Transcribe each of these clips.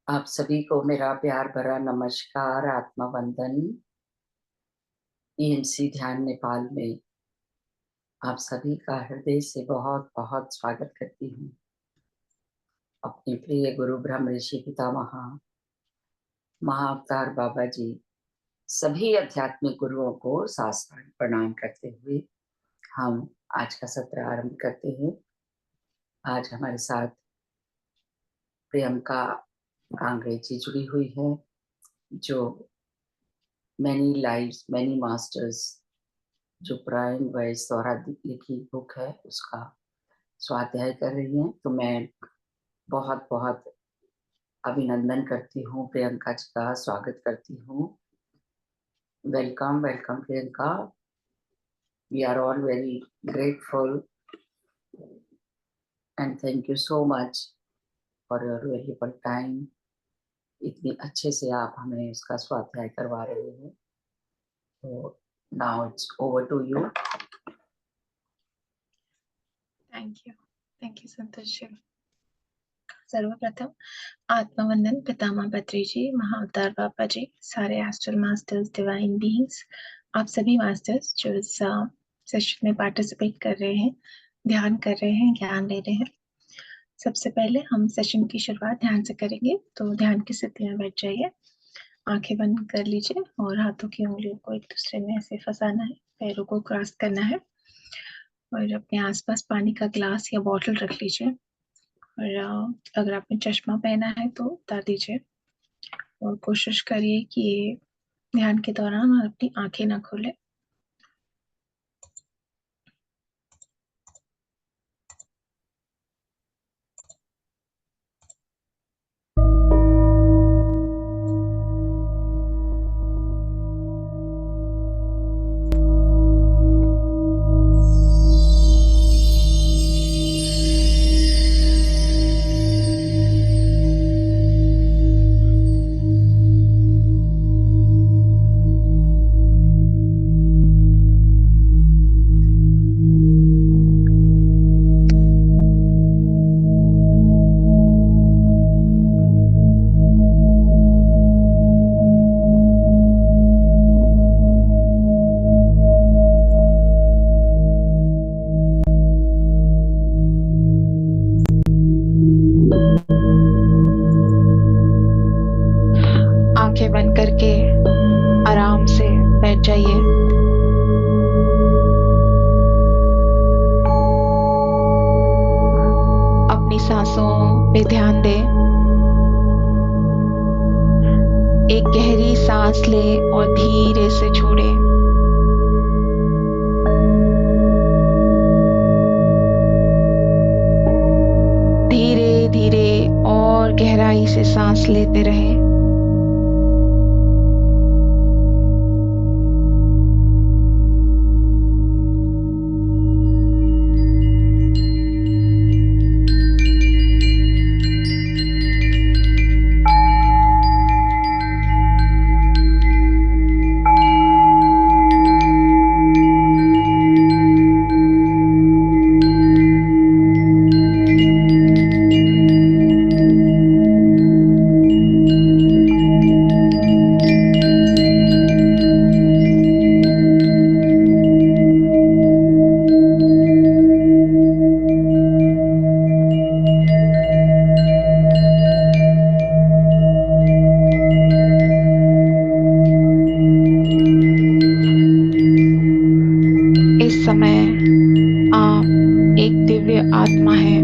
आप सभी को मेरा प्यार भरा नमस्कार, आत्मा वंदन। ENC ध्यान नेपाल में आप सभी का हृदय से बहुत बहुत स्वागत करती हूँ। अपने प्रिय गुरु ब्रह्म ऋषि पितामह महाअवतार बाबा जी सभी आध्यात्मिक गुरुओं को साष्टांग प्रणाम करते हुए हम आज का सत्र आरंभ करते हैं। आज हमारे साथ प्रियंका कांगड़े जी जुड़ी हुई है, जो मैनी लाइव्स मैनी मास्टर्स जो प्रायण वॉइस द्वारा लिखी बुक है उसका स्वाध्याय कर रही हैं। तो मैं बहुत बहुत अभिनंदन करती हूँ, प्रियंका जी का स्वागत करती हूँ। Welcome welcome Priyanka. We are all very grateful and thank you so much for your valuable time. इतनी अच्छे से आप हमें उसका स्वाध्याय करवा रहे हैं। तो now it's over to you. Thank you Santosh ji. सर्वप्रथम आत्मवंदन पितामह बद्री जी, महाअवतार बाबा जी, सारे एस्ट्रल मास्टर्स, डिवाइन बीइंग्स, आप सभी मास्टर्स जो इस सेशन में पार्टिसिपेट कर रहे हैं, ध्यान कर रहे हैं, ज्ञान ले रहे हैं। सबसे पहले हम सेशन की शुरुआत ध्यान से करेंगे। तो ध्यान की स्थिति में बैठ जाइए, आंखें बंद कर लीजिए और हाथों की उंगलियों को एक दूसरे में ऐसे फंसाना है, पैरों को क्रॉस करना है और अपने आसपास पानी का ग्लास या बॉटल रख लीजिए। और अगर आपने चश्मा पहना है तो उतार दीजिए और कोशिश करिए कि ध्यान के दौरान अपनी आंखें ना खोलें। आंखें बंद करके आराम से बैठ जाइए। अपनी सांसों पे ध्यान दें। एक गहरी सांस लें और धीरे से छोड़ें। धीरे धीरे और गहराई से सांस लेते रहें। इस समय आप एक दिव्य आत्मा हैं।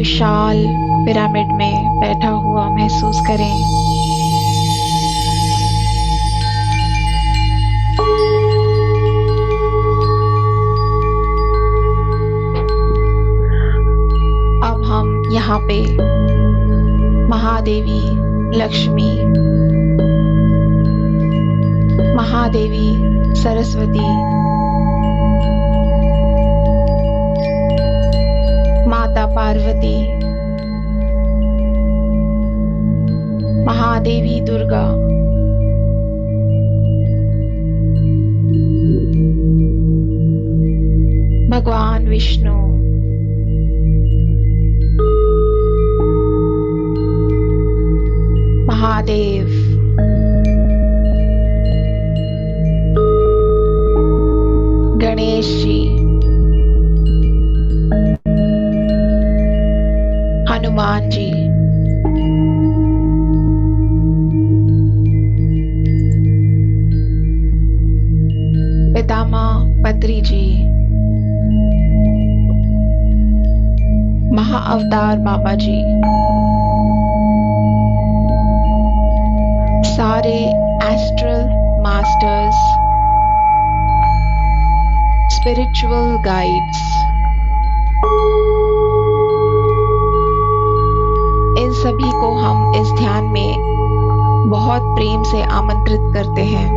विशाल पिरामिड में बैठा हुआ महसूस करें। अब हम यहाँ पे महादेवी लक्ष्मी, महादेवी सरस्वती, माता पार्वती, महादेवी दुर्गा, भगवान विष्णु, महादेव, गणेश जी, हनुमान जी, पितामह पत्री जी, महाअवतार बाबा जी, सारे एस्ट्रल मास्टर्स, स्पिरिचुअल गाइड्स, इन सभी को हम इस ध्यान में बहुत प्रेम से आमंत्रित करते हैं।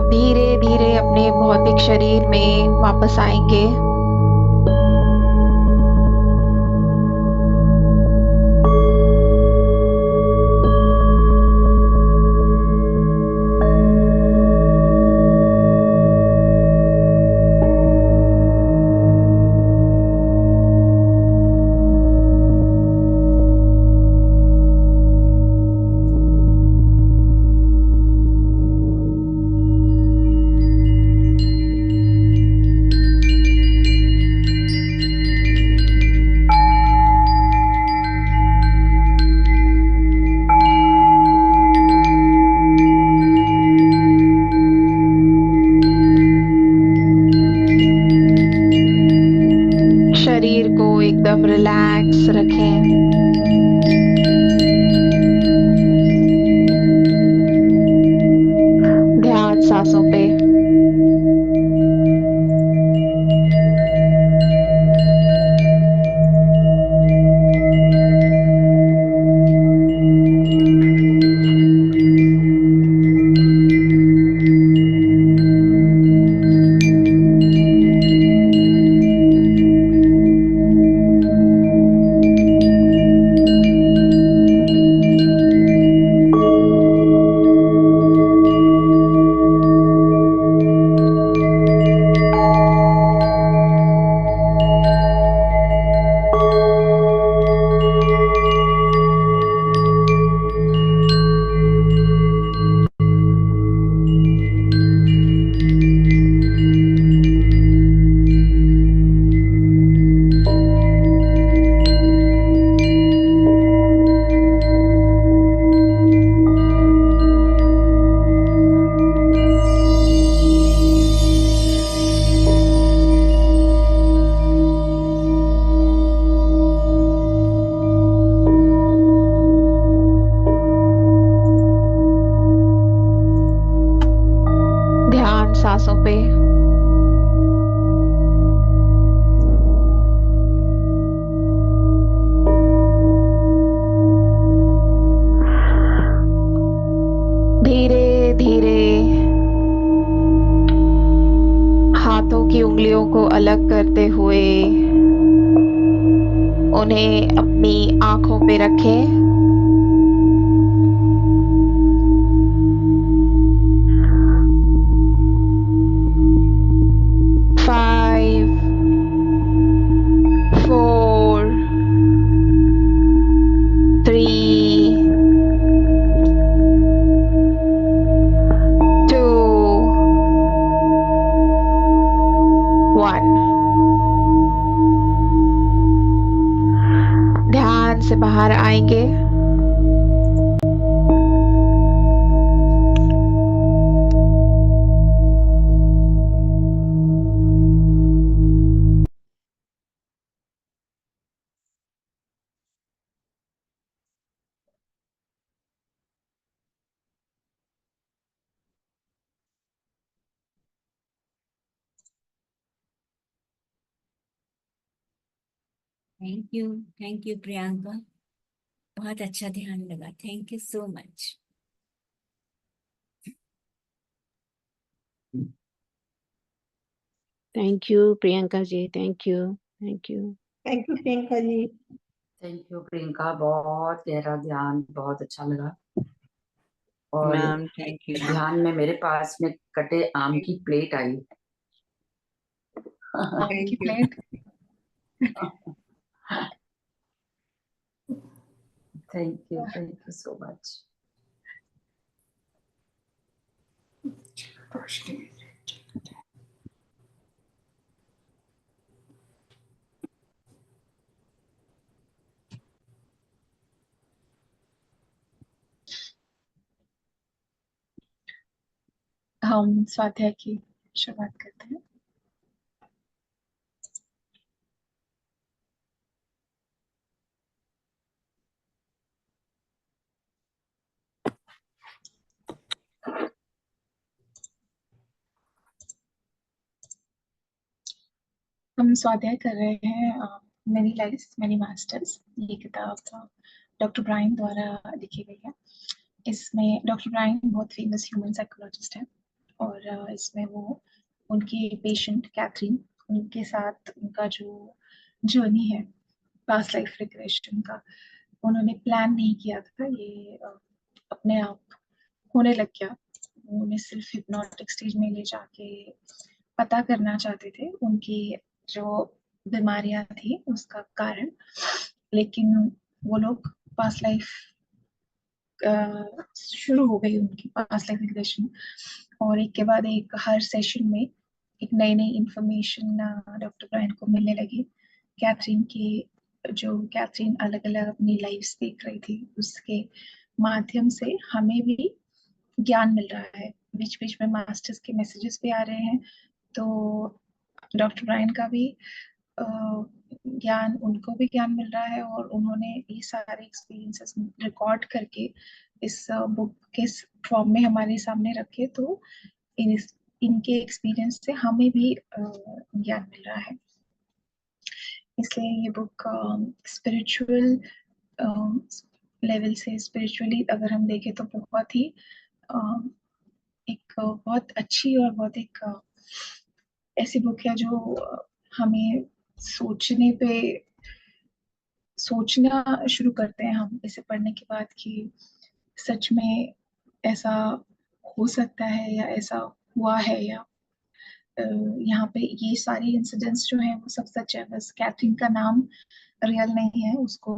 धीरे धीरे अपने भौतिक शरीर में वापस आएंगे। शरीर को एकदम रिलैक्स रखें। ध्यान सांसों पे। ध्यान सांसों पे। धीरे धीरे हाथों की उंगलियों को अलग करते हुए उन्हें अपनी आंखों पे रखें। Five, 4, 3, 2, 1। ध्यान से बाहर आएंगे। थैंक यू प्रियंका, बहुत अच्छा ध्यान लगा। Thank you so much. Thank you Priyanka ji, thank you, thank you. Thank you Priyanka ji. Thank you Priyanka, बहुत गहरा ध्यान, बहुत अच्छा लगा। और मैम थैंक यू। ध्यान में मेरे पास में कटे आम की प्लेट आई। आपकी plate. Thank you so much. हम स्वाध्याय की शुरुआत करते हैं। हम स्वाध्याय कर रहे हैं मेनी लाइव्स मेनी मास्टर्स। ये किताब डॉक्टर ब्रायन द्वारा लिखी गई है। इसमें डॉक्टर ब्रायन बहुत फेमस ह्यूमन साइकोलॉजिस्ट हैं और इसमें वो उनकी पेशेंट कैथरीन, उनके साथ उनका जो जर्नी है पास्ट लाइफ रिग्रेशन का, उन्होंने प्लान नहीं किया था, ये अपने आप होने लग गया। उन्हें सिर्फ हिप्नोटिक स्टेज में ले जाके पता करना चाहते थे उनकी जो बीमारियां थी उसका कारण, लेकिन वो लोग पास्ट लाइफ शुरू हो गई उनकी पास्ट लाइफ रिग्रेशन, और एक के बाद एक हर सेशन में एक नई नई इंफॉर्मेशन डॉक्टर ब्रायन को मिलने लगी। कैथरीन की जो कैथरीन अलग अलग अपनी लाइफ देख रही थी उसके माध्यम से हमें भी ज्ञान मिल रहा है। बीच बीच में मास्टर्स के मैसेजेस भी आ रहे हैं, तो डॉक्टर ब्रायन का भी ज्ञान, उनको भी ज्ञान मिल रहा है, और उन्होंने ये सारे एक्सपीरियंसेस रिकॉर्ड करके इस बुक के फॉर्म में हमारे सामने रखे, तो इनके एक्सपीरियंस से हमें भी ज्ञान मिल रहा है। इसलिए ये बुक स्पिरिचुअल लेवल से, स्पिरिचुअली अगर हम देखें तो बहुत ही एक बहुत अच्छी और बहुत एक ऐसी बुक है जो हमें सोचना शुरू करते हैं हम इसे पढ़ने के बाद कि सच में ऐसा हो सकता है या ऐसा हुआ है, या यहाँ पे ये सारे इंसिडेंट्स जो हैं वो सब सच है। बस कैथरीन का नाम रियल नहीं है, उसको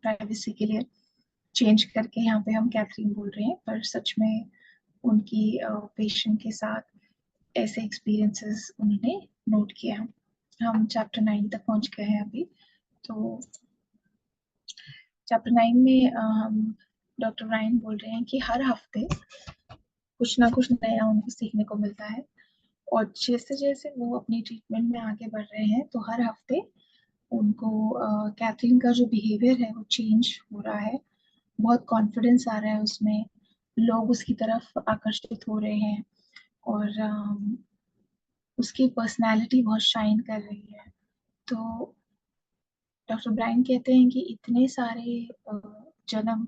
प्राइवेसी के लिए चेंज करके यहाँ पे हम कैथरीन बोल रहे हैं, पर सच में उनकी पेशेंट के साथ ऐसे एक्सपीरियंसेस उन्होंने नोट किया। हम चैप्टर 9 तक पहुंच गए हैं अभी। तो चैप्टर 9 में हम डॉक्टर ब्रायन बोल रहे हैं कि हर हफ्ते कुछ ना कुछ नया उनको सीखने को मिलता है, और जैसे जैसे वो अपनी ट्रीटमेंट में आगे बढ़ रहे हैं तो हर हफ्ते उनको कैथरीन का जो बिहेवियर है वो चेंज हो रहा है, बहुत कॉन्फिडेंस आ रहा है उसमें, लोग उसकी तरफ आकर्षित हो रहे हैं, और उसकी पर्सनालिटी बहुत शाइन कर रही है। तो डॉक्टर ब्रायन कहते हैं कि इतने सारे जन्म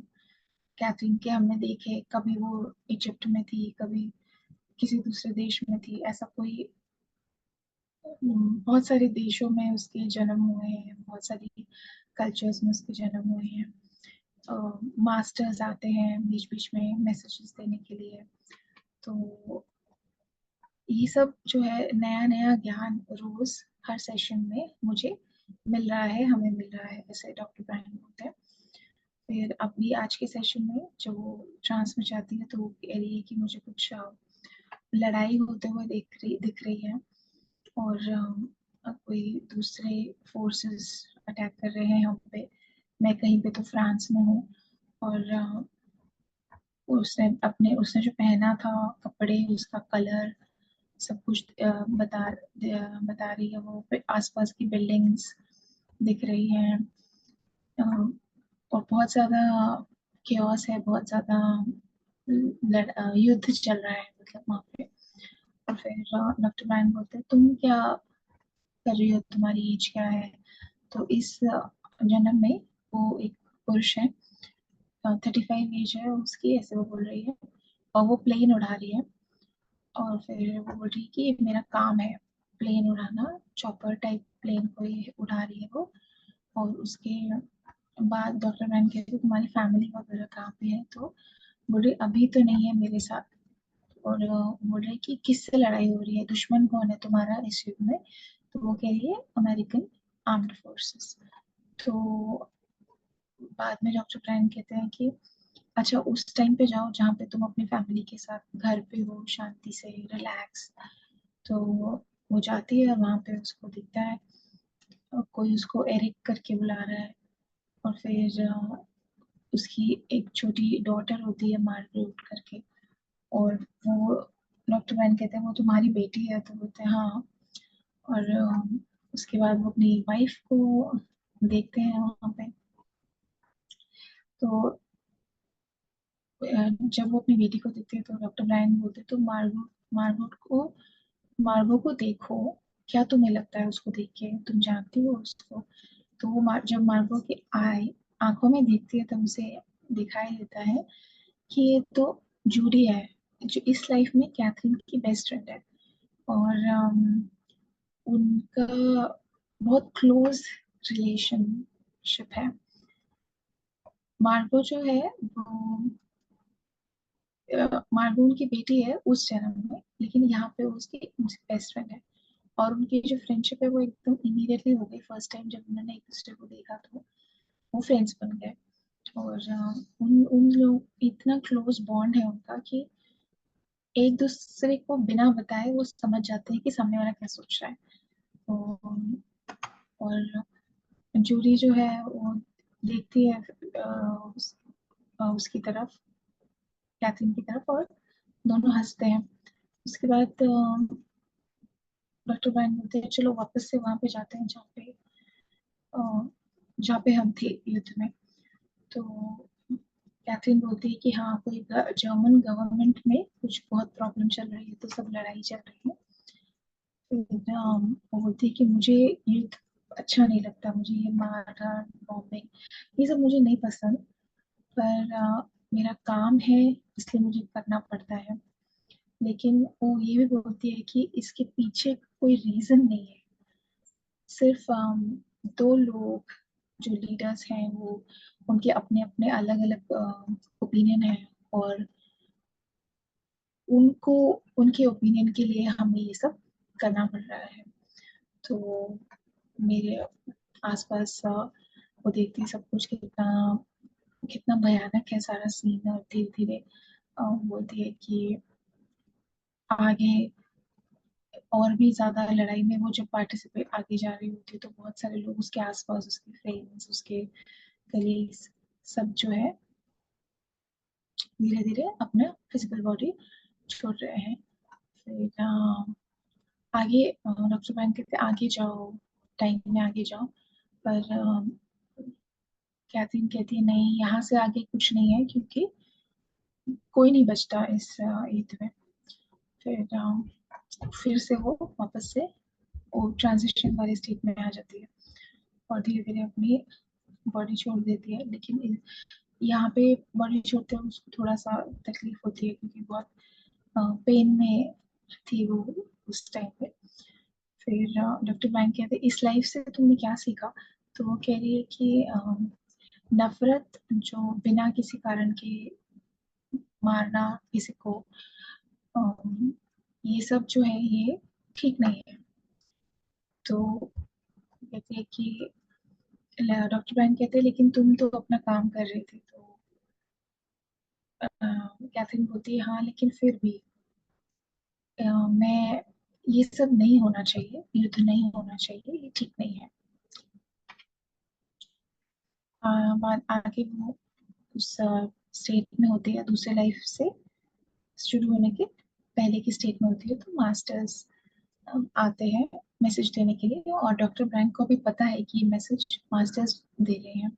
कैथरीन के हमने देखे, कभी वो इजिप्ट में थी, कभी किसी दूसरे देश में थी, ऐसा कोई बहुत सारे देशों में उसके जन्म हुए हैं, बहुत सारी कल्चर्स में उसके जन्म हुए हैं। मास्टर्स आते हैं बीच बीच में मैसेजेस देने के लिए, तो ये सब जो है नया नया ज्ञान रोज हर सेशन में मुझे मिल रहा है, हमें मिल रहा है, ऐसे डॉक्टर ब्रायन बोलते हैं। फिर अभी आज के सेशन में जो ट्रांस में जाती है तो वो कह रही है कि मुझे कुछ लड़ाई होते हुए दिख रही है, और कोई दूसरे फोर्सेस अटैक कर रहे हैं हम पे। मैं कहीं पे तो फ्रांस में हूँ, और उसने जो पहना था कपड़े, उसका कलर, सब कुछ बता रही है वो। फिर आसपास की बिल्डिंग्स दिख रही हैं, और बहुत ज़्यादा केओस है, बहुत ज़्यादा युद्ध चल रहा है मतलब वहाँ पे। और फिर डॉक्टर ब्रायन बोलते हैं तुम क्या कर रही हो, तुम्हारी एज क्या है? तो इस जन्म में वो एक पुरुष है, 35 एज है उसकी, ऐसे वो बोल रही है, और वो प्लेन उड़ा रही है। और फिर वो बोल रही है कि ये मेरा काम है प्लेन उड़ाना, चॉपर टाइप प्लेन को ये उड़ा रही है वो। और उसके बाद डॉक्टर मैन कहते तुम्हारी फैमिली वगैरह कहाँ पे है? तो बोल रही अभी तो नहीं है मेरे साथ। और बोल रहे कि किससे लड़ाई हो रही है, दुश्मन कौन है तुम्हारा इस युद्ध में? तो वो कह रही है अमेरिकन आर्म्ड फोर्सेस। तो बाद में डॉक्टर ब्रायन कहते हैं कि अच्छा उस टाइम पे जाओ जहाँ पे तुम अपनी फैमिली के साथ घर पे हो, शांति से रिलैक्स। तो वो जाती है, वहाँ पे उसको दिखता है और कोई उसको एरिक करके बुला रहा है, और फिर उसकी एक छोटी डॉटर होती है मार्गरेट करके, और वो डॉक्टर मैन कहते हैं वो तुम्हारी बेटी है? तो बोलते हैं हाँ। और उसके बाद वो अपनी वाइफ को देखते हैं वहाँ पे। तो जब वो अपनी बेटी को देखते हैं तो डॉक्टर ब्रायन बोलते हैं तो मार्गो को देखो, क्या तुम्हें लगता है उसको देख के, तुम जानती हो उसको? तो वो जब मार्गो की आंखों में देखती है तब उसे दिखाई देता है कि ये तो जूडी है, जो इस लाइफ में कैथरीन की बेस्ट फ्रेंड है और उनका बहुत क्लोज रिलेशनशिप है। मार्गो जो है वो मार्गो उनकी बेटी है उस जन्म में, लेकिन यहाँ पे उसकी बेस्ट फ्रेंड है और उनकी जो फ्रेंडशिप है वो एकदम इमीडिएटली हो गई। फर्स्ट टाइम जब उन्होंने एक दूसरे को देखा तो वो फ्रेंड्स बन गए और उन उन लोग इतना क्लोज बॉन्ड है उनका कि एक दूसरे को बिना बताए वो समझ जाते हैं कि सामने वाला क्या सोच रहा है। और जूली जो है वो देखती है उसकी तरफ, कैथरीन की तरफ, और दोनों हंसते हैं। उसके बाद डॉक्टर ब्रायन बोलते हैं चलो वापस से वहां पे जाते हैं जहाँ पे हम थे युद्ध में। तो कैथरीन बोलती है कि हाँ कोई जर्मन गवर्नमेंट में कुछ बहुत प्रॉब्लम चल रही है, तो सब लड़ाई चल रही है। फिर वो बोलती है कि मुझे युद्ध अच्छा नहीं लगता, मुझे ये मार बॉम्बिंग ये सब मुझे नहीं पसंद, पर मेरा काम है इसलिए मुझे करना पड़ता है। लेकिन वो ये भी बोलती है कि इसके पीछे कोई रीजन नहीं है, सिर्फ दो लोग जो लीडर्स हैं वो उनके अपने अपने अलग अलग ओपिनियन है और उनको उनके ओपिनियन के लिए हमें ये सब करना पड़ रहा है। तो मेरे आसपास वो देखती सब कुछ कितना कितना भयानक है सारा सीन, और धीरे धीरे बोलती है कि आगे और भी ज्यादा लड़ाई में वो जब पार्टिसिपेट आगे जा रही होती है तो बहुत सारे लोग उसके आसपास, उसके फ्रेंड्स, उसके कलीग्स सब जो है धीरे धीरे अपना फिजिकल बॉडी छोड़ रहे हैं। फिर आगे डॉक्टर बैंक कहते आगे जाओ, टाइम में आगे जाओ, पर कैथरीन कहती है नहीं, यहाँ से आगे कुछ नहीं है क्योंकि कोई नहीं बचता इस युद्ध में। फिर से वो वापस से वो ट्रांजिशन वाले स्टेट में आ जाती है और धीरे धीरे अपनी बॉडी छोड़ देती है। लेकिन यहाँ पे बॉडी छोड़ते हुए उसको थोड़ा सा तकलीफ होती है क्योंकि बहुत पेन में थी वो उस टाइम पे। फिर डॉक्टर बैंक कहते इस लाइफ से तुमने क्या सीखा? तो वो कह रही है कि नफरत जो बिना किसी कारण के मारना किसी को, ये सब जो है ये ठीक नहीं है। तो कहते हैं कि डॉक्टर बैंक कहते हैं लेकिन तुम तो अपना काम कर रहे थे। तो कैथरीन बोलती है हाँ लेकिन फिर भी मैं, ये सब नहीं होना चाहिए, युद्ध नहीं होना चाहिए, ये ठीक नहीं है। बाद आगे वो उस स्टेट में होती है, दूसरे लाइफ से शुरू होने के पहले की स्टेट में होती है। तो मास्टर्स आते हैं मैसेज देने के लिए और डॉक्टर ब्रैंक को भी पता है कि ये मैसेज मास्टर्स दे रहे हैं।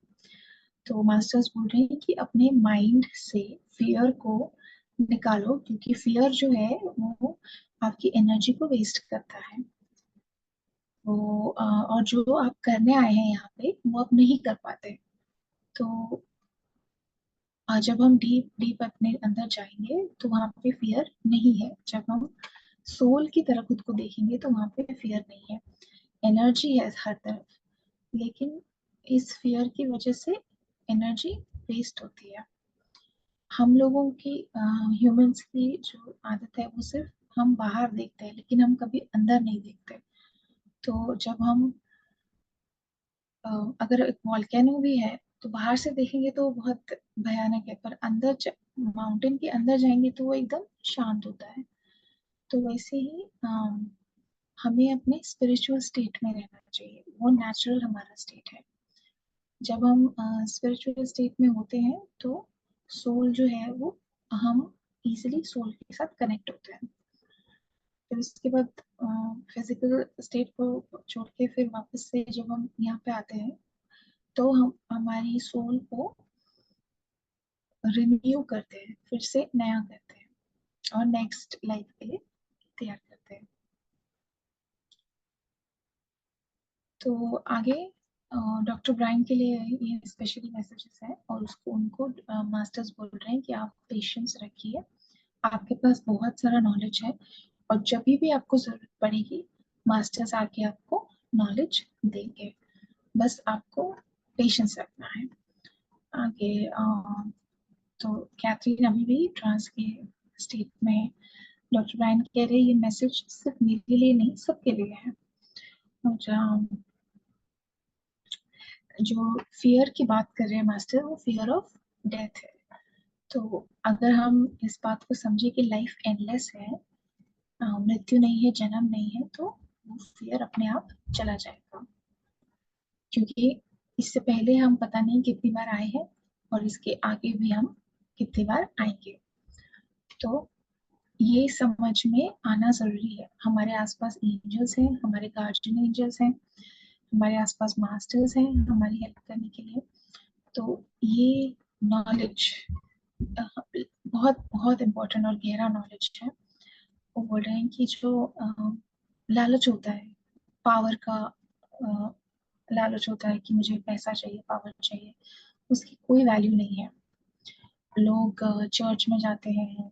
तो मास्टर्स बोल रहे हैं कि अपने माइंड से फियर को निकालो क्योंकि फियर जो है वो आपकी एनर्जी को वेस्ट करता है। तो और जो आप करने आए हैं यहाँ पे वो आप नहीं कर पाते। तो जब हम डीप डीप अपने अंदर जाएंगे तो वहाँ पे फियर नहीं है। जब हम सोल की तरफ खुद को देखेंगे तो वहाँ पे फियर नहीं है, एनर्जी है हर तरफ। लेकिन इस फियर की वजह से एनर्जी वेस्ट होती है। हम लोगों की ह्यूमंस की जो आदत है वो सिर्फ हम बाहर देखते हैं लेकिन हम कभी अंदर नहीं देखते। तो जब हम अगर एक वॉल्केनो भी है तो बाहर से देखेंगे तो बहुत भयानक है, पर अंदर माउंटेन के अंदर जाएंगे तो वो एकदम शांत होता है। तो वैसे ही हमें अपने स्पिरिचुअल स्टेट में रहना चाहिए, वो नेचुरल हमारा स्टेट है। जब हम स्पिरिचुअल स्टेट में होते हैं तो सोल जो है वो हम इजीली सोल के साथ कनेक्ट होते हैं। फिर उसके बाद फिजिकल स्टेट को छोड़ के फिर वापस से जब हम यहाँ पे आते हैं तो हम हमारी सोल को रिन्यू करते हैं, फिर से नया करते हैं और नेक्स्ट लाइफ के लिए तैयार करते हैं। तो आगे डॉक्टर ब्रायन के लिए ये स्पेशली मैसेजेस है और उसको उनको मास्टर्स बोल रहे हैं कि आप पेशेंस रखिए, आपके पास बहुत सारा नॉलेज है और जब भी आपको जरूरत पड़ेगी मास्टर्स आके आपको नॉलेज देंगे, बस आपको पेशेंस रखना है। आगे तो कैथरीन अभी भी ट्रांस के स्टेट में है। डॉक्टर ब्रायन कह रहे हैं ये मैसेज सिर्फ मेरे लिए नहीं सबके लिए है। और जो फियर की बात कर रहे हैं मास्टर, वो फियर ऑफ डेथ है। तो अगर हम इस बात को समझे कि लाइफ एंडलेस है, मृत्यु नहीं है, जन्म नहीं है, तो वो फियर अपने आप चला जाएगा। क्योंकि इससे पहले हम पता नहीं कितनी बार आए हैं और इसके आगे भी हम कितनी बार आएंगे। तो ये समझ में आना जरूरी है। हमारे आसपास एंजल्स हैं, हमारे गार्जियन एंजल्स हैं, हमारे आसपास मास्टर्स हैं हमारी हेल्प करने के लिए। तो ये नॉलेज बहुत बहुत इम्पोर्टेंट और गहरा नॉलेज है। वो बोल रहे हैं कि जो लालच होता है, पावर का लालच होता है कि मुझे पैसा चाहिए, पावर चाहिए, उसकी कोई वैल्यू नहीं है। लोग चर्च में जाते हैं,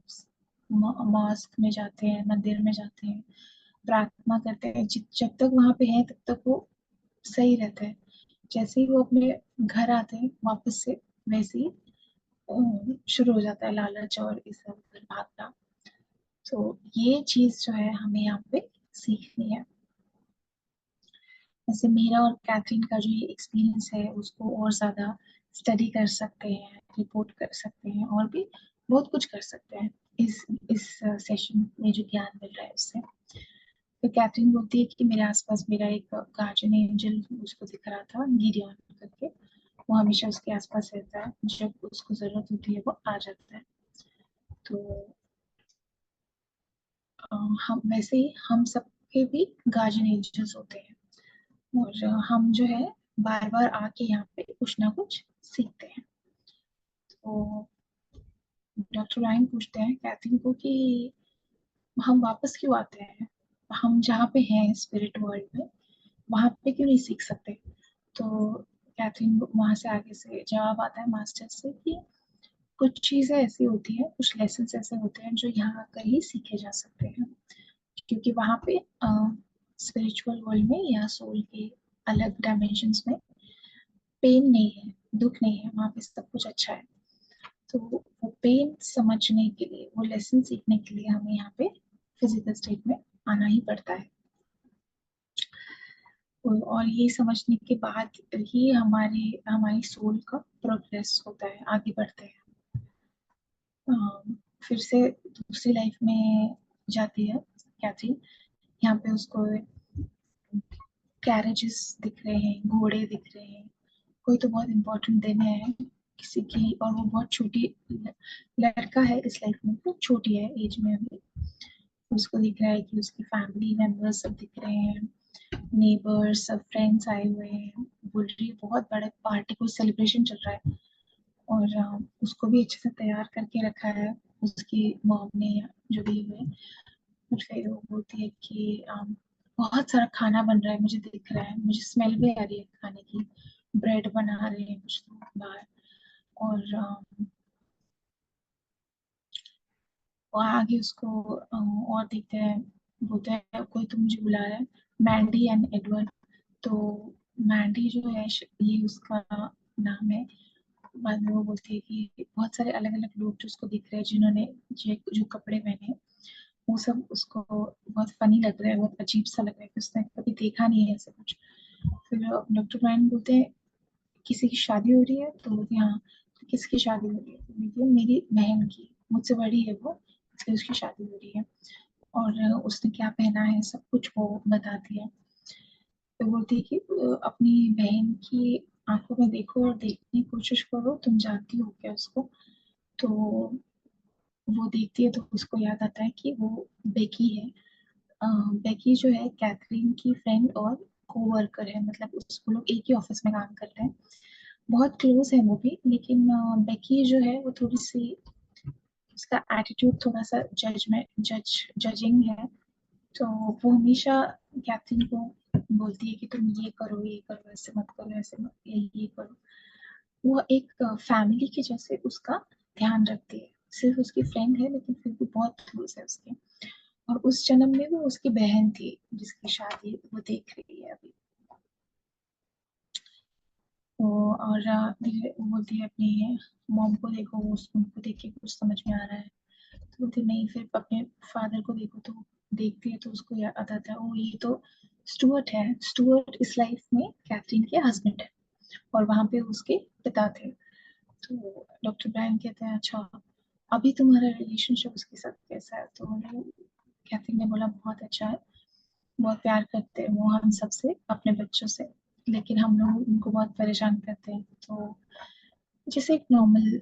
मॉस्क में जाते हैं, मंदिर में जाते हैं, प्रार्थना करते हैं, जब तक वहां पे हैं तब तक वो सही रहते हैं। जैसे ही वो अपने घर आते हैं वापस से, वैसे ही शुरू हो जाता है लालच और इस भागना। तो ये चीज जो है हमें यहाँ पे सीखनी है। जैसे मेरा और कैथरीन का जो ये एक्सपीरियंस है उसको और ज़्यादा स्टडी कर सकते हैं, रिपोर्ट कर सकते हैं और भी बहुत कुछ कर सकते हैं इस सेशन में जो ज्ञान मिल रहा है उससे। तो कैथरीन बोलती है कि मेरे आसपास मेरा एक गार्जियन एंजल उसको दिख रहा था, गिडियन करके। वो हमेशा उसके आसपास रहता है, जब उसको ज़रूरत होती है वो आ जाता है। तो हम वैसे ही हम सबके भी गार्जियन एंजल्स होते हैं और हम जो है बार बार आके यहाँ पे कुछ ना कुछ सीखते हैं। तो डॉक्टर रायन पूछते हैं कैथरीन को कि हम वापस क्यों आते हैं, हम जहाँ पे हैं स्पिरिट वर्ल्ड में वहाँ पे क्यों नहीं सीख सकते। तो कैथरीन वहां से आगे से जवाब आता है मास्टर से कि कुछ चीजें ऐसी होती हैं, कुछ लेसन ऐसे होते हैं जो यहाँ आकर ही सीखे जा सकते हैं। क्योंकि वहाँ पे स्पिरिचुअल वर्ल्ड में या सोल के अलग डायमेंशंस में पेन नहीं है, दुख नहीं है, वहाँ पे सब कुछ अच्छा है। तो वो पेन समझने के लिए, वो लेसन सीखने के लिए हमें यहाँ पे फिजिकल स्टेट में आना ही पड़ता है। और ये समझने के बाद ही हमारी सोल का प्रोग्रेस होता है, आगे बढ़ते हैं। फिर से दूसरी लाइफ में जाती है कैथरीन। यहाँ पे उसको कैरेजेस दिख रहे हैं, घोड़े दिख रहे हैं। कोई तो बहुत इम्पोर्टेंट दिन है किसी की, और वो बहुत छोटी लड़का है इस लाइफ में, बहुत छोटी है एज में अभी। उसको दिख रहा है कि उसकी फैमिली मेंबर्स सब दिख रहे हैं, नेबर्स सब, फ्रेंड्स आए हुए हैं। बोल रही है बहुत बड़े पार्टी, कोई सेलिब्रेशन चल रहा है और उसको भी अच्छे से तैयार करके रखा है उसकी मॉम ने या जो भी है। और फिर वो बोलती है कि बहुत सारा खाना बन रहा है, मुझे दिख रहा है, मुझे स्मेल भी आ रही है खाने की, ब्रेड बना रहे हैं कुछ लोग बाहर। और वो आगे उसको और देखते हैं, बोलते हैं कोई तो मुझे बुला रहा है, मैंडी एंड एडवर्ड। तो मैंडी जो है ये उसका नाम है। बाद में वो बोलती है कि बहुत सारे अलग अलग लोग जो उसको दिख रहे हैं, जिन्होंने जो कपड़े पहने हैं, वो सब उसको बहुत फनी लग रहा है, बहुत अजीब सा लग रहा है कि उसने कभी देखा नहीं है ऐसा कुछ। फिर डॉक्टर ब्रायन बोलते हैं किसी की शादी हो रही है, तो बोलती है हाँ। तो किसकी शादी हो रही है, तो बोलती है मेरी बहन की, मुझसे बड़ी है वो, इसलिए उसकी शादी हो रही है। और उसने क्या पहना है सब कुछ वो बताती है। तो बोलती है कि अपनी बहन की आंखों में देखो और देखने की कोशिश करो, तुम जानती हो क्या उसको। तो वो देखती है तो उसको याद आता है कि वो बेकी है। बेकी जो है कैथरीन की फ्रेंड और कोवर्कर है, मतलब वो लोग एक ही ऑफिस में काम करते हैं, बहुत क्लोज है वो भी। लेकिन बेकी जो है वो थोड़ी सी, उसका एटीट्यूड थोड़ा सा जजिंग है। तो वो हमेशा कैथरीन को बोलती है कि तुम ये करो, ये करो, ऐसे मत करो, ऐसे मत, ये करो। वो एक फैमिली के जैसे उसका ध्यान रखती है। सिर्फ उसकी फ्रेंड है लेकिन फिर भी बहुत क्लोज है उसके। और उस जन्म में वो उसकी बहन थी जिसकी शादी वो देख रही है अभी। तो और वो बोलती है अपनी मॉम को देखो, उनको देख के कुछ समझ में आ रहा है। तो बोलती नहीं, फिर अपने फादर को देखो। तो देखती है तो उसको याद आता है ओ ये तो स्टुअर्ट है। स्टुअर्ट इस लाइफ में कैथरीन के हस्बैंड है और वहां पे उसके पिता थे। तो डॉक्टर ब्रायन कहते हैं अच्छा अभी तुम्हारा रिलेशनशिप उसके साथ कैसा है? तो कैथरीन ने बोला बहुत अच्छा है, बहुत प्यार करते हैं वो हम सबसे, अपने बच्चों से, लेकिन हम लोग उनको बहुत परेशान करते हैं। तो जैसे एक नॉर्मल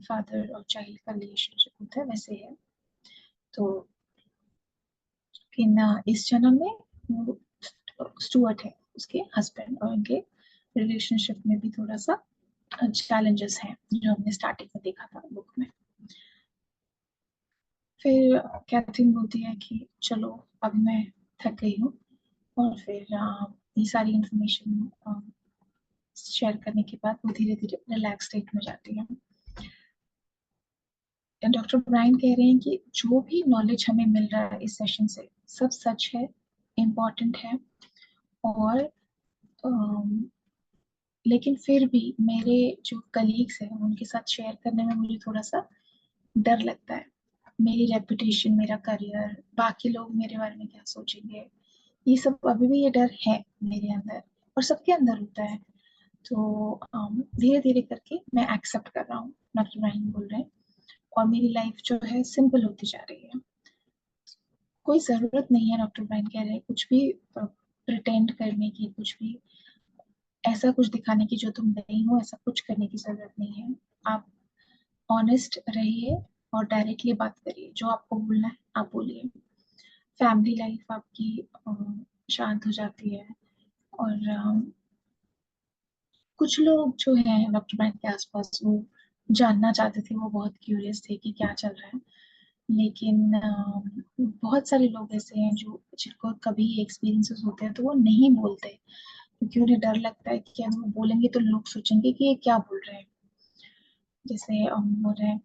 फादर और चाइल्ड का रिलेशनशिप होता है वैसे है। तो इन इस जन्म में वो स्टुअर्ट है उसके हस्बैंड, और उनके रिलेशनशिप में भी थोड़ा सा चैलेंजेस हैं जो हमने स्टार्टिंग में देखा था बुक में। फिर कैथरीन बोलती है कि चलो अब मैं थक गई हूँ, और फिर ये सारी इंफॉर्मेशन शेयर करने के बाद वो धीरे धीरे रिलैक्स स्टेट में जाती है। डॉक्टर ब्रायन कह रहे हैं कि जो भी नॉलेज हमें मिल रहा है इस सेशन से सब सच है, इम्पोर्टेंट है, और लेकिन फिर भी मेरे जो कलीग्स हैं उनके साथ शेयर करने में मुझे थोड़ा सा डर लगता है। मेरी रेपुटेशन, मेरा करियर, बाकी लोग मेरे बारे में क्या सोचेंगे, ये सब अभी भी ये डर है मेरे अंदर, और सबके अंदर होता है। तो धीरे धीरे करके मैं एक्सेप्ट कर रहा हूँ, डॉक्टर ब्रायन बोल रहे हैं, और मेरी लाइफ जो है सिंपल होती जा रही है। कोई जरूरत नहीं है, डॉक्टर ब्रायन कह रहे हैं, कुछ भी प्रिटेंड करने की, कुछ भी ऐसा कुछ दिखाने की जो तुम नहीं हो, ऐसा कुछ करने की जरूरत नहीं है। आप ऑनेस्ट रहिए और डायरेक्टली बात करिए, जो आपको बोलना है आप बोलिए। फैमिली लाइफ आपकी शांत हो जाती है। और कुछ लोग जो हैं डॉक्टर ब्रायन के आसपास वो जानना चाहते थे, वो बहुत क्यूरियस थे कि क्या चल रहा है, लेकिन बहुत सारे लोग ऐसे हैं जो जिनको कभी एक्सपीरियंसेस होते हैं तो वो नहीं बोलते, क्योंकि उन्हें डर लगता है कि अगर वो बोलेंगे तो लोग सोचेंगे कि ये क्या बोल रहे हैं। जैसे बोल रहे हैं,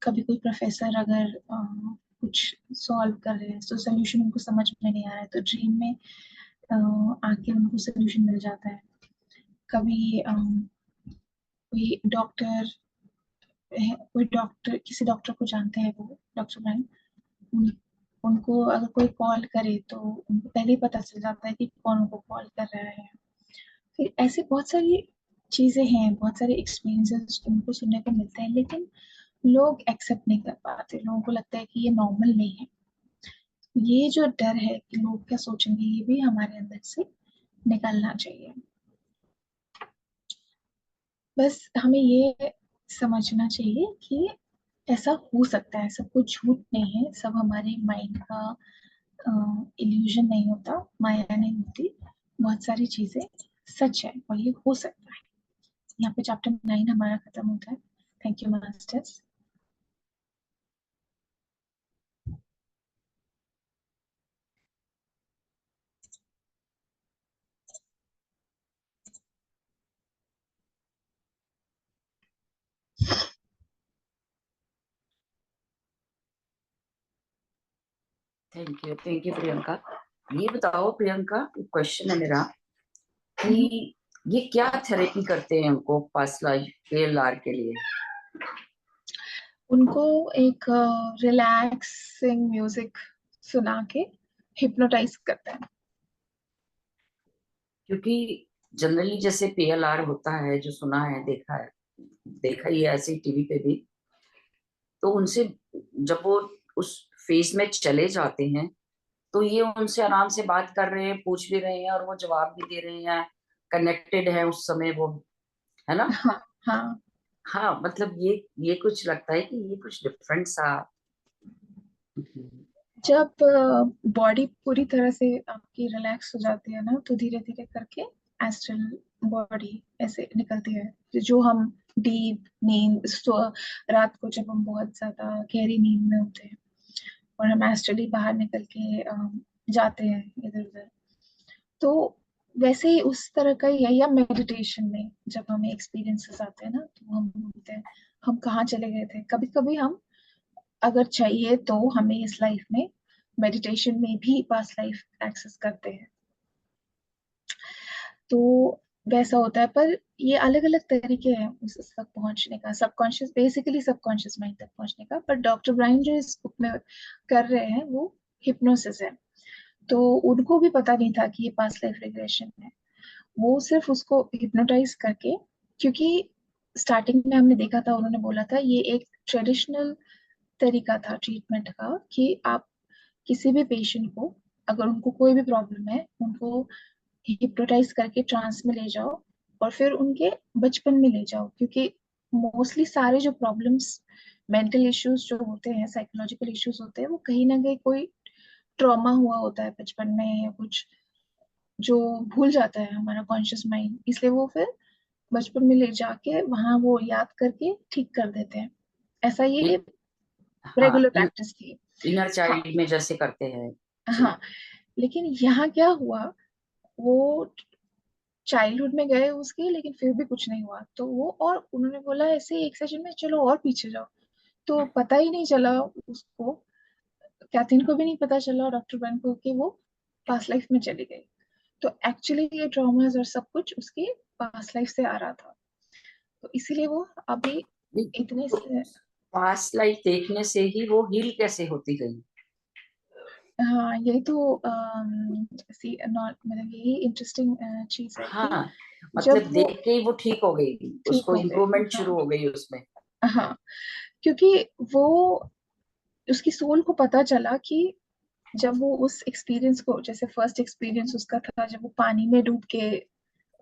कभी कोई प्रोफेसर अगर कुछ सॉल्व कर रहे हैं तो सोल्यूशन उनको समझ में नहीं आ रहा है तो ड्रीम में आके उनको सोल्यूशन मिल जाता है। कभी कोई डॉक्टर है, कोई डॉक्टर, किसी डॉक्टर को जानते हैं वो डॉक्टर ब्रायन, उनको अगर कोई कॉल करे तो उनको पहले ही पता चल जाता है कि कौन उनको कॉल कर रहा है। फिर ऐसे बहुत सारी चीजें हैं, बहुत सारे एक्सपीरियंसेस उनको सुनने को मिलते हैं, लेकिन लोग एक्सेप्ट नहीं कर पाते, लोगों को लगता है कि ये नॉर्मल नहीं है। ये जो डर है कि लोग क्या सोचेंगे, ये भी हमारे अंदर से निकलना चाहिए। बस हमें ये समझना चाहिए कि ऐसा हो सकता है, सब कुछ झूठ नहीं है, सब हमारे माइंड का इल्यूजन नहीं होता, माया नहीं होती, बहुत सारी चीजें सच है और ये हो सकता है। यहाँ पे चैप्टर 9 हमारा खत्म होता है। Thank you masters. Thank you Priyanka. ये बताओ प्रियंका, क्वेश्चन है मेरा कि ये क्या थेरेपी करते हैं उनको पास्ट लाइफ ALR के लिए? उनको एक रिलैक्सिंग म्यूजिक सुना के हिप्नोटाइज करते हैं। क्योंकि जनरली जैसे PLR होता है, जो सुना है, देखा ही है ऐसे टीवी पे भी, तो उनसे जब वो उस फेज में चले जाते हैं तो ये उनसे आराम से बात कर रहे हैं, पूछ भी रहे हैं और वो जवाब भी दे रहे हैं, कनेक्टेड है उस समय वो, है ना? हाँ हाँ। हाँ, मतलब ये कुछ लगता है कि ये कुछ डिफरेंट सा। जब बॉडी पूरी तरह से आपकी रिलैक्स हो जाती है ना तो धीरे धीरे करके एस्ट्रल बॉडी ऐसे निकलती है, जो हम डीप नींद रात को जब हम बहुत ज्यादा गहरी नींद में होते हैं और हम एस्ट्रली बाहर निकल के जाते हैं इधर उधर, तो वैसे ही उस तरह का ही है। या मेडिटेशन में जब हमें एक्सपीरियंसेस आते हैं ना तो हम बोलते हैं हम कहाँ चले गए थे। कभी कभी हम अगर चाहिए तो हमें इस लाइफ में मेडिटेशन में भी पास्ट लाइफ एक्सेस करते हैं, तो वैसा होता है। पर ये अलग अलग तरीके हैं उस तक पहुंचने का, सबकॉन्शियस, बेसिकली सबकॉन्शियस माइंड तक पहुंचने का। पर डॉक्टर ब्रायन जो इस बुक में कर रहे हैं वो हिप्नोसिस है, तो उनको भी पता नहीं था कि ये पास्ट लाइफ रिग्रेशन है। वो सिर्फ उसको हिप्नोटाइज करके, क्योंकि स्टार्टिंग में हमने देखा था, उन्होंने बोला था ये एक ट्रेडिशनल तरीका था ट्रीटमेंट का, कि आप किसी भी पेशेंट को, अगर उनको कोई भी प्रॉब्लम है, उनको हिप्नोटाइज करके ट्रांस में ले जाओ और फिर उनके बचपन में ले जाओ। क्योंकि मोस्टली सारे जो प्रॉब्लम्स, मेंटल इश्यूज जो होते हैं, साइकोलॉजिकल इश्यूज होते हैं, वो कहीं ना कहीं कोई ट्रॉमा हुआ होता है बचपन में, या कुछ जो भूल जाता है हमारा कॉन्शियस माइंड, इसलिए वो फिर बचपन में ले जाके वहां वो याद करके ठीक कर देते हैं। ऐसा ये रेगुलर हाँ, प्रैक्टिस थी। इनर हाँ चाइल्ड में जैसे करते हैं जी। हाँ, लेकिन यहाँ क्या हुआ, वो चाइल्डहुड में गए उसके, लेकिन फिर भी कुछ नहीं हुआ। तो वो, और उन्होंने बोला ऐसे एक सेशन में चलो और पीछे जाओ, तो पता ही नहीं चला उसको, कैथरीन को भी नहीं पता चला डॉक्टर ब्रायन को, कि वो पास्ट लाइफ में चली गई। तो एक्चुअली ये ट्रॉमास और सब कुछ उसके पास्ट लाइफ से आ रहा था, तो इसीलिए वो अभी इतने तो पास्ट लाइफ देखने से ही वो हील कैसे होती गई? हाँ, यही तो मतलब यही इंटरेस्टिंग चीज है कि हाँ, जब मतलब वो देख के ही वो ठीक हो गई, ठीक उसको हो गए, इम्प्रूवमेंट हाँ शुरू हो गई उसमें। हाँ, क्योंकि वो, उसकी सोल को पता चला कि जब वो उस एक्सपीरियंस को, जैसे फर्स्ट एक्सपीरियंस उसका था जब वो पानी में डूब के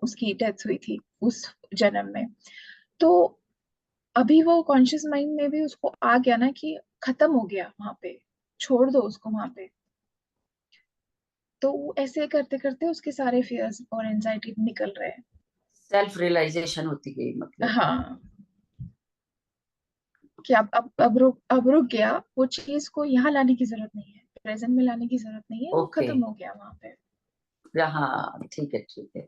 उसकी डेथ हुई थी उस जन्म में, तो अभी वो कॉन्शियस माइंड में भी उसको आ गया ना कि खत्म हो गया वहां पे, छोड़ दो उसको वहां पे। तो वो ऐसे करते करते उसके सारे फियर्स और एंजाइटी निकल रहे हैं। सेल्फ रियलाइजेशन होती गई मतलब। हाँ, कि अब रुक गया, वो चीज को यहाँ लाने की जरूरत नहीं है, प्रेजेंट में लाने की जरूरत नहीं है, वो ओके, खत्म हो गया वहां पे। हाँ ठीक है ठीक है।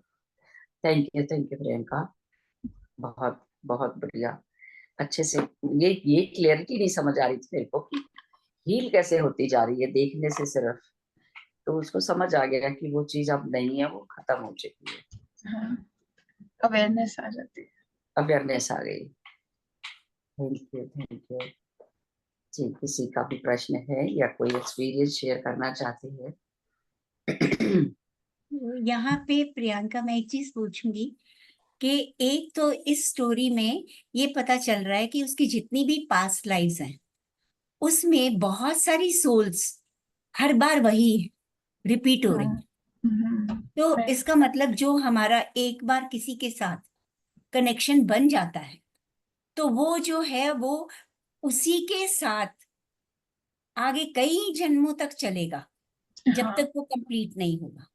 थैंक यू प्रियंका, बहुत बहुत बढ़िया। अच्छे से ये क्लियरिटी नहीं समझ आ रही थी मेरे को कि हील कैसे होती जा रही है देखने से सिर्फ, तो उसको समझ आ गया कि वो चीज अब नहीं है, वो खत्म हो चुकी है। हाँ, अवेयरनेस आ जाती है। अवेयरनेस आ गई। थैंक यू जी। किसी का भी प्रश्न है या कोई एक्सपीरियंस शेयर करना चाहते हैं? यहाँ पे प्रियंका मैं एक चीज पूछूंगी कि एक तो इस स्टोरी में ये पता चल रहा है कि उसकी जितनी भी पास्ट लाइव्स हैं उसमें बहुत सारी सोल्स हर बार वही रिपीट हो रही हाँ, हैं। तो right, इसका मतलब जो हमारा एक बार किसी के साथ कनेक्शन बन जाता है तो वो जो है वो उसी के साथ आगे कई जन्मों तक चलेगा जब हाँ, तक वो कंप्लीट नहीं होगा।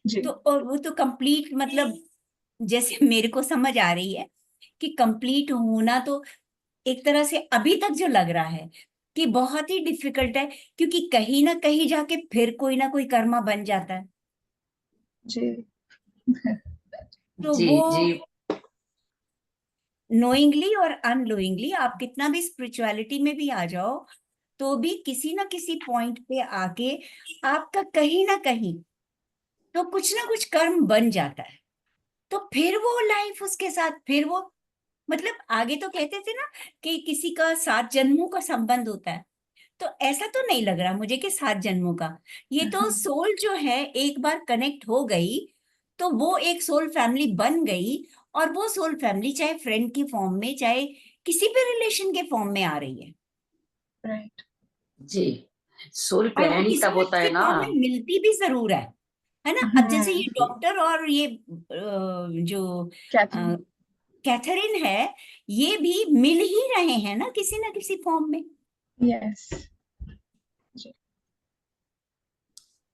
जी, तो और वो तो कंप्लीट मतलब जैसे मेरे को समझ आ रही है कि कंप्लीट होना तो एक तरह से अभी तक जो लग रहा है कि बहुत ही डिफिकल्ट है, क्योंकि कहीं ना कहीं जाके फिर कोई ना कोई कर्मा बन जाता है। जी, तो जी वो जी नोइंगली और अननोइंगली आप कितना भी स्पिरिचुअलिटी में भी आ जाओ तो भी किसी ना किसी पॉइंट पे आके आपका कहीं ना कहीं तो कुछ ना कुछ कर्म बन जाता है। तो फिर वो लाइफ उसके साथ फिर वो मतलब आगे तो कहते थे ना कि किसी का 7 जन्मों का संबंध होता है। तो ऐसा तो नहीं लग रहा मुझे कि 7 जन्मों का, ये तो सोल जो है एक बार कनेक्ट हो गई तो वो एक सोल फैमिली बन गई, और वो सोल फैमिली चाहे फ्रेंड की फॉर्म में चाहे किसी भी रिलेशन के फॉर्म में आ रही है, राइट, जी। सोल और वो प्लान ही किसी तब न होता किसी है ना। फॉर्म में मिलती भी जरूर है ना। अब जैसे ये डॉक्टर और ये जो कैथरीन, कैथरीन है ये भी मिल ही रहे हैं ना किसी फॉर्म में। यस, जी,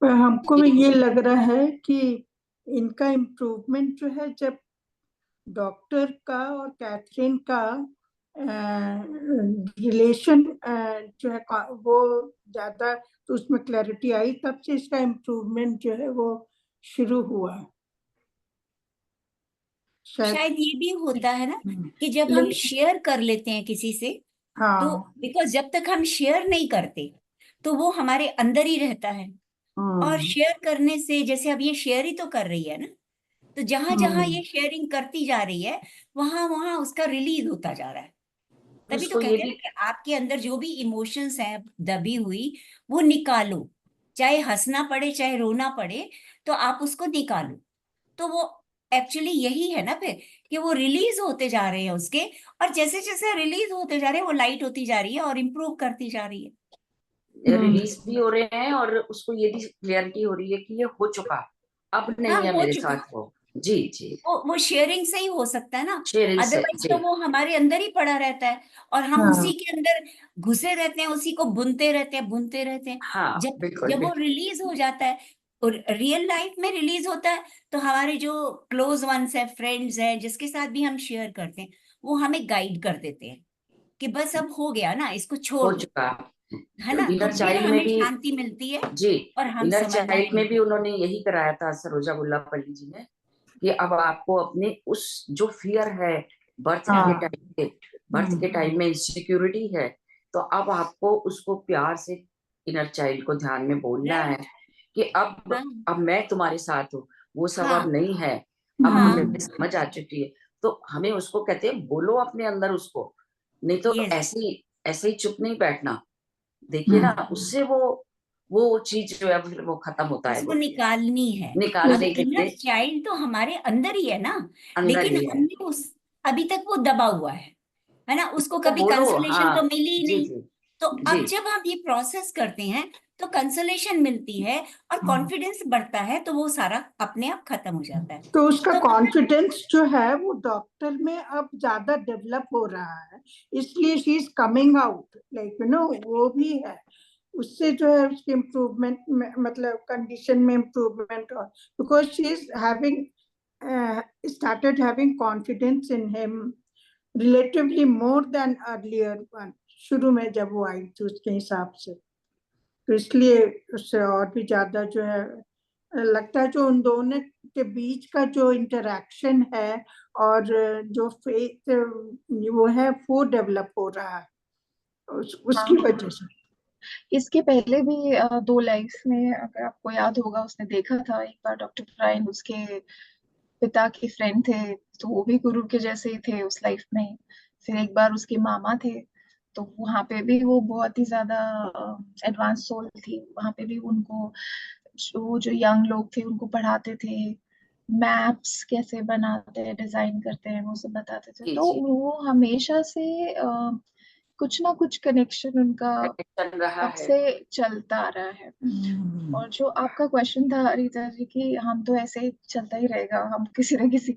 पर हमको भी जी ये लग रहा है कि इनका इम्प्रूवमेंट जो है, जब डॉक्टर का और कैथरीन का रिलेशन जो है वो ज्यादा, तो उसमें क्लैरिटी आई, तब से इसका इम्प्रूवमेंट जो है वो शुरू हुआ। शायद। शायद ये भी होता है ना कि जब हम लेकिन शेयर कर लेते हैं किसी से, तो हाँ बिकॉज जब तक हम शेयर नहीं करते तो वो हमारे अंदर ही रहता है। और शेयर करने से, जैसे अब ये शेयर ही तो कर रही है ना, तो जहां जहां ये शेयरिंग करती जा रही है वहां वहां उसका रिलीज होता जा रहा है। तभी तो उसको ये कहते हैं भी ना कि आपके अंदर जो भी इमोशंस हैं दबी हुई, वो निकालो। चाहे हंसना पड़े चाहे रोना पड़े, तो आप उसको निकालो। तो वो एक्चुअली यही है ना फिर, कि वो रिलीज होते जा रहे हैं उसके, और जैसे जैसे रिलीज होते जा रहे हैं वो लाइट होती जा रही है और इम्प्रूव करती जा रही है। रिलीज भी हो रहे हैं और उसको ये भी क्लियरिटी हो रही है कि ये हो चुका, अब हाँ, नहीं है हो मेरे चुका। साथ वो। जी जी, वो शेयरिंग से ही हो सकता है ना, शेयरिंग से। अदरवाइज तो जी वो हमारे अंदर ही पड़ा रहता है और हम हाँ उसी के अंदर घुसे रहते हैं, उसी को बुनते रहते हैं बुनते रहते हैं। हाँ, जब बिल्कुल जब वो बिल्कुल। रिलीज हो जाता है और रियल लाइफ में रिलीज होता है, तो हमारे जो क्लोज वंस है, फ्रेंड्स हैं, जिसके साथ भी हम शेयर करते हैं, वो हमें गाइड कर देते हैं कि बस अब हो गया ना, इसको हो छोड़ दो, चुका। है ना। तो इनर फिर चाइल्ड में हमें भी, शांति मिलती है जी, और हम इनर समझना चाइल्ड में भी सीखते हैं। उन्होंने यही कराया था सरोजा बुल्लापल्ली जी ने, कि अब आपको अपने उस जो फियर है बर्थ के हाँ टाइम पे, बर्थ के टाइम में इनसिक्योरिटी है, तो अब आपको उसको प्यार से इनर चाइल्ड को ध्यान में बोलना है राइट। कि अब हाँ अब मैं तुम्हारे साथ हूँ, वो सब अब हाँ नहीं है, अब हाँ, हमें समझ आ चुकी है। तो हमें उसको कहते हैं बोलो अपने अंदर उसको, नहीं तो यस, ऐसे ही चुप नहीं बैठना। देखिए ना, उससे वो चीज जो है फिर वो खत्म होता है, उसको वो निकालनी है। अब निकालने के इनर लिए चाइल्ड तो हमारे अंदर ही है ना, अंदर लेकिन ही है। हमने उस अभी तक वो दबा हुआ है ना, उसको तो कभी बोलो, कंसोलेशन तो हाँ, मिली ही जी नहीं। जी तो जी, अब जब हम ये प्रोसेस करते हैं तो कंसोलेशन मिलती है और कॉन्फिडेंस बढ़ता है, तो वो सारा अपने आप खत्म हो जाता है। तो उसका तो मतलब कॉन्फिडेंस जो है वो डॉक्टर में अब ज्यादा डेवलप हो रहा है, इसलिए she is coming out, like वो भी है। उससे जो है उसकी इम्प्रूवमेंट, मतलब कंडीशन में इम्प्रूवमेंट, और because she is having started having confidence in him relatively more than earlier one, शुरू में जब वो आई थी उसके हिसाब से। तो इसलिए उससे और भी ज्यादा जो है लगता है, जो उन दोनों के बीच का जो इंटरेक्शन है और जो फेथ वो है वो डेवलप हो रहा है उसकी वजह से। इसके पहले भी दो लाइफ्स में, अगर आपको याद होगा, उसने देखा था एक बार डॉक्टर ब्रायन उसके पिता के फ्रेंड थे, तो वो भी गुरु के जैसे ही थे उस लाइफ में। फिर एक बार उसके मामा थे, तो वहां पे भी वो बहुत ही ज्यादा एडवांस सोल थी, वहां पे भी उनको वो जो यंग लोग थे उनको पढ़ाते थे, मैप्स कैसे बनाते हैं, डिजाइन करते हैं, वो सब बताते थे। जी तो जी, वो हमेशा से कुछ ना कुछ कनेक्शन उनका कनेक्शन रहा तब है। से चलता आ रहा है। और जो आपका क्वेश्चन था रीता जी कि हम तो ऐसे ही चलता ही रहेगा, हम किसी न किसी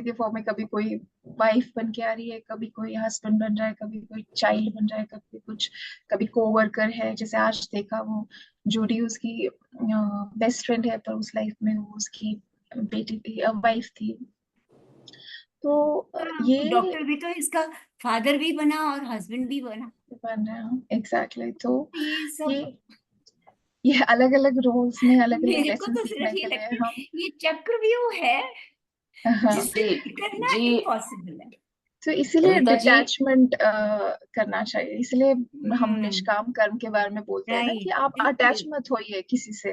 के फॉर्म में, कभी कोई वाइफ बन के आ रही है, कभी कोई हस्बैंड बन रहा है, कभी कोई चाइल्ड बन रहा है, कभी कुछ, कभी कोवर्कर है, जैसे आज देखा वो जूडी उसकी बेस्ट फ्रेंड है, पर उस लाइफ में वो उसकी बेटी थी, वाइफ थी। तो ये डॉक्टर भी तो इसका फादर भी बना और हस्बैंड भी बना। बन रहा है एग्जैक्टली। तो ये ये सब ये अलग अलग रोल्स में अलग अलग मेरे को लेसन तो सीखने सिर्फ ये के लिए लगता है हम। ये चक्रव्यूह है हाँ, जिसे जी करना जी, इम्पॉसिबल है। तो इसीलिए रीता जी, डिटैचमेंट करना चाहिए, इसलिए हम हम्म, निष्काम कर्म के बारे में बोलते हैं ना, कि राइट, आप अटैच बिल्कुल। मत होइए किसी से,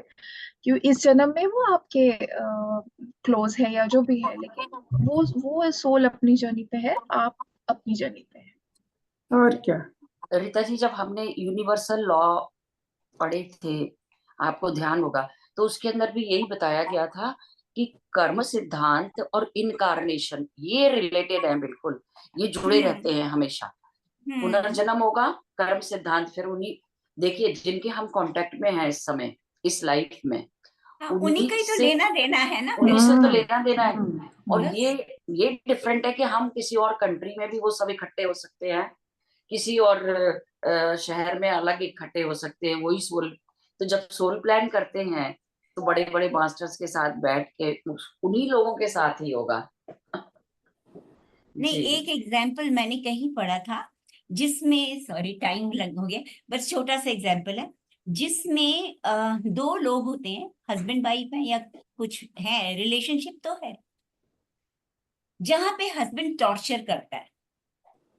क्यों इस जन्म में वो आपके क्लोज है या जो भी है, लेकिन वो सोल अपनी जर्नी पे है, आप अपनी जर्नी पे है। और क्या। रीता जी, जब हमने यूनिवर्सल लॉ पढ़े थे, आपको ध्यान होगा, तो उसके अंदर भी यही बताया गया था कि कर्म सिद्धांत और इनकारनेशन ये रिलेटेड है, बिल्कुल ये जुड़े हम्म रहते हैं हमेशा। हम्म, पुनर्जन्म होगा, कर्म सिद्धांत फिर उन्हीं, देखिए जिनके हम कांटेक्ट में हैं इस समय, इस लाइफ में, हाँ, उन्हीं उन्हीं का ही तो से लेना देना है ना उन्हीं फिर। से तो हम्म लेना देना है। और बस, ये डिफरेंट है कि हम किसी और कंट्री में भी वो सब इकट्ठे हो सकते हैं, किसी और शहर में अलग इकट्ठे हो सकते हैं, वही सोल। तो जब सोल प्लान करते हैं तो बड़े बड़े मास्टर्स के साथ बैठ के उन्हीं लोगों के साथ ही होगा। नहीं, जी एक एग्जाम्पल मैंने कहीं पढ़ा था जिसमें, सॉरी टाइम लग हो गया, बस छोटा सा एग्जाम्पल है, जिसमें दो लोग होते हैं, हस्बैंड वाइफ है या कुछ है, रिलेशनशिप तो है, जहां पे हस्बैंड टॉर्चर करता है,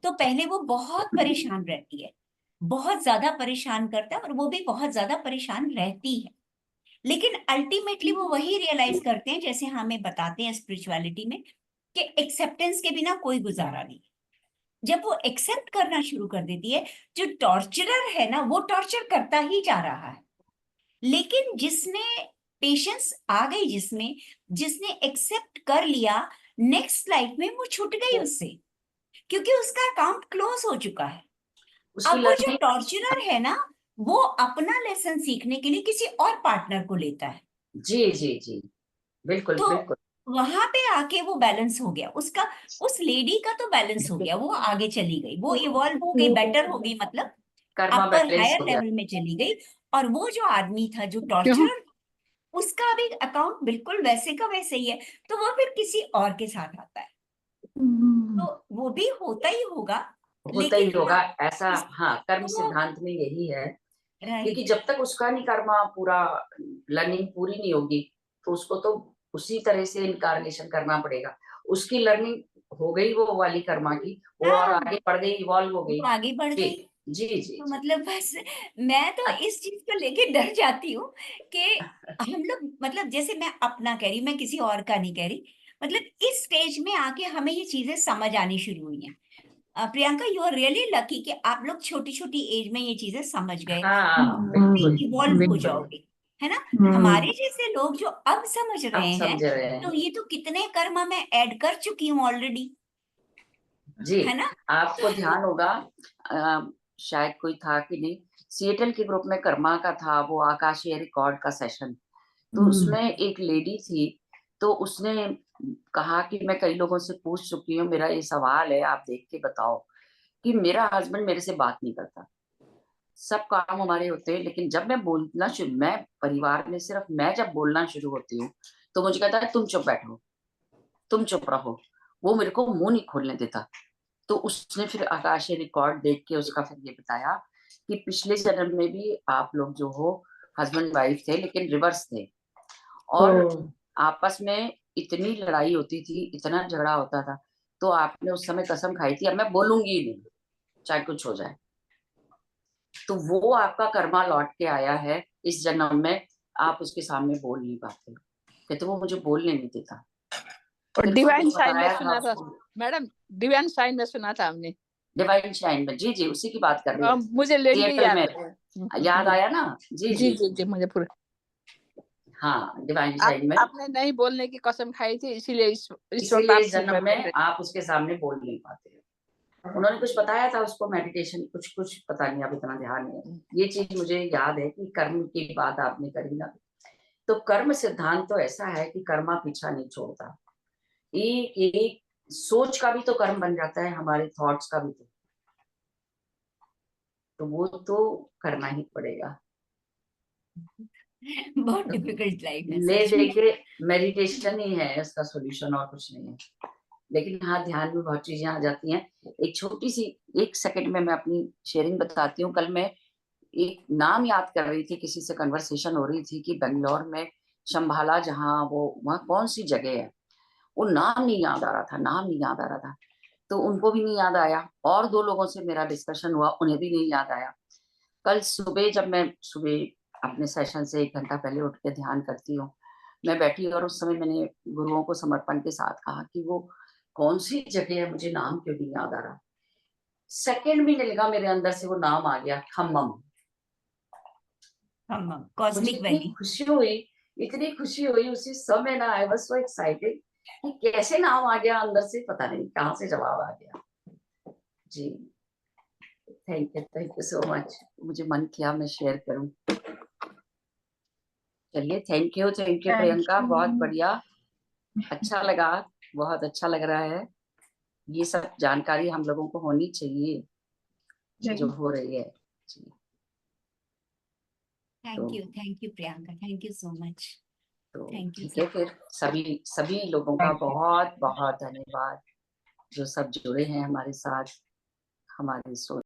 तो पहले वो बहुत परेशान रहती है, बहुत ज्यादा परेशान करता है, और वो भी बहुत ज्यादा परेशान रहती है। लेकिन अल्टीमेटली वो वही रियलाइज करते हैं, जैसे हमें बताते हैं स्पिरिचुअलिटी में, कि एक्सेप्टेंस के बिना कोई गुजारा नहीं। जब वो एक्सेप्ट करना शुरू कर देती है, जो टॉर्चरर है ना वो टॉर्चर करता ही जा रहा है, लेकिन जिसने पेशेंस आ गई, जिसमें जिसने एक्सेप्ट कर लिया, नेक्स्ट लाइफ में वो छूट गई उससे, क्योंकि उसका अकाउंट क्लोज हो चुका है। उसकी अब वो जो लर्निंग, टॉर्चरर है ना, वो अपना लेसन सीखने के लिए किसी और पार्टनर को लेता है, जी जी जी, बिल्कुल तो बिल्कुल। वहां पे आके वो बैलेंस हो गया उसका, उस लेडी का तो बैलेंस हो गया, वो आगे चली गई, वो इवॉल्व हो गई, बेटर हो गई, मतलब कर्मा अपर बैलेंस हायर हो गया। लेवल में चली गई। और वो जो आदमी था जो क्यों? टॉर्चरर, उसका भी अकाउंट बिल्कुल वैसे का वैसे ही है, तो वो फिर किसी और के साथ आता है, तो वो भी होता ही होगा। होता ही लेकिन होगा हाँ, ऐसा। हाँ, कर्म तो वो सिद्धांत में यही है, क्योंकि राइट, जब तक उसका नहीं कर्मा पूरा, लर्निंग पूरी नहीं होगी, तो उसको तो उसी तरह से इनकारनेशन करना पड़ेगा। उसकी लर्निंग हो गई वो वाली कर्मा की, वो और हाँ, आगे बढ़ गई, इवॉल्व हो गई। वो आगे बढ़ जी गई। जी जी तो जी। मतलब बस मैं तो इस चीज को लेके डर जाती हूँ कि हम लोग, मतलब जैसे मैं अपना कह रही हूँ, मैं किसी और का नहीं कह रही, मतलब इस स्टेज में आके हमें ये चीजें समझ आनी शुरू हुई हैं। Priyanka, you are really lucky कि आप लोग छोटी छोटी एज में ये चीजें समझ गए, हाँ खुद भी बिल्कुल इवॉल्व हो बिल्कुल। जाओगे, है ना। हमारे जैसे लोग जो अब समझ अब रहे हैं, समझ रहे तो हैं। ये तो कितने कर्म मैं ऐड कर चुकी हूँ ऑलरेडी, जी, है ना। आपको ध्यान होगा, शायद कोई था कि नहीं, सिएटल के ग्रुप में कर्मा का था वो आकाशीय रिकॉर्ड का सेशन। तो उसमें एक लेडी थी, तो उसने कहा कि मैं कई लोगों से पूछ चुकी हूँ, मेरा ये सवाल है, आप देख के बताओ, कि मेरा हस्बैंड मेरे से बात नहीं करता, सब काम हमारे होते हैं, लेकिन जब मैं बोलना शुरू, मैं परिवार में सिर्फ मैं जब बोलना शुरू होती हूँ, तो मुझे कहता है तुम चुप बैठो, तुम चुप रहो, वो मेरे को मुंह नहीं खोलने देता। तो उसने फिर आकाशीय रिकॉर्ड देख के उसका फिर ये बताया कि पिछले जन्म में भी आप लोग जो हो हस्बैंड वाइफ थे, लेकिन रिवर्स थे, और आपस में इतनी लड़ाई होती थी, इतना झगड़ा होता था, तो आपने उस समय कसम खाई थी अब मैं बोलूंगी ही नहीं, चाहे कुछ हो जाए। तो वो आपका कर्मा लौट के आया है इस जन्म में, आप उसके सामने बोल नहीं पाते, कहते वो मुझे बोलने नहीं देता। और फिर डिवाइन उसने साइन में बताया था सुना था उसको, मैडम, डिवाइन साइन में सुना था हमने। डिवाइन शाइन में, जी जी उसी की बात कर रही हूँ, मुझे लेडी भी सिएटल याद में, है। याद आया ना। जी जी जी जी जी, मुझे पूरा। हाँ, डिवाइन शाइन में। आपने नहीं बोलने की कसम खाई थी, इसीलिए इस वक्त इसीलिए आप इस चुप जन्म बैठे में थे। आप उसके सामने बोल नहीं पाते। उन्होंने कुछ बताया था उसको, मेडिटेशन कुछ कुछ, पता नहीं, अब इतना ध्यान नहीं है। ये चीज मुझे याद है कि कर्म की बात आपने करी ना, तो कर्म सिद्धांत तो ऐसा है कि कर्मा पीछा नहीं छोड़ता, एक एक सोच का भी तो कर्म बन जाता है, हमारे थॉट्स का भी, तो वो तो करना ही पड़ेगा। बहुत डिफिकल्ट लाइफ है ले सच दे में। के मेडिटेशन ही है इसका सॉल्यूशन, और कुछ नहीं है। लेकिन हाँ, ध्यान में बहुत चीजें आ जाती हैं। एक छोटी सी, एक सेकंड में मैं अपनी शेयरिंग बताती हूँ। कल मैं एक नाम याद कर रही थी, किसी से कन्वर्सेशन हो रही थी कि बेंगलोर में शंभाला, जहाँ वो, वहाँ कौन सी जगह है, वो नाम नहीं याद आ रहा था, नाम नहीं याद आ रहा था, तो उनको भी नहीं याद आया, और दो लोगों से मेरा डिस्कशन हुआ, उन्हें भी नहीं याद आया। कल सुबह जब मैं सुबह अपने सेशन से 1 घंटा पहले उठ के ध्यान करती हूँ, मैं बैठी और उस समय मैंने गुरुओं को समर्पण के साथ कहा कि वो कौन सी जगह है, मुझे नाम क्यों नहीं याद आ रहा। सेकंड भी नहीं लगा, मेरे अंदर से वो नाम आ गया, खम्मम। हम मुझे कॉस्मिक इतनी वैली। खुशी हुई, इतनी खुशी हुई उसी समय ना, आई वाज सो एक्साइटेड कि कैसे नाम आ गया अंदर से, पता नहीं कहाँ से जवाब आ गया। जी, थैंक यू सो मच। मुझे मन किया मैं शेयर करूं। चलिए, थैंक यू थैंक प्रियंका, बहुत यू। बढ़िया, अच्छा लगा, बहुत अच्छा लग रहा है। ये सब जानकारी हम लोगों को होनी चाहिए जो जी। हो रही है। जी, तो thank you Priyanka, thank you so much, तो थैंक यू ठीक सो है, फिर सभी सभी लोगों का Thank you. बहुत बहुत धन्यवाद, जो सब जुड़े हैं हमारे साथ, हमारी सोच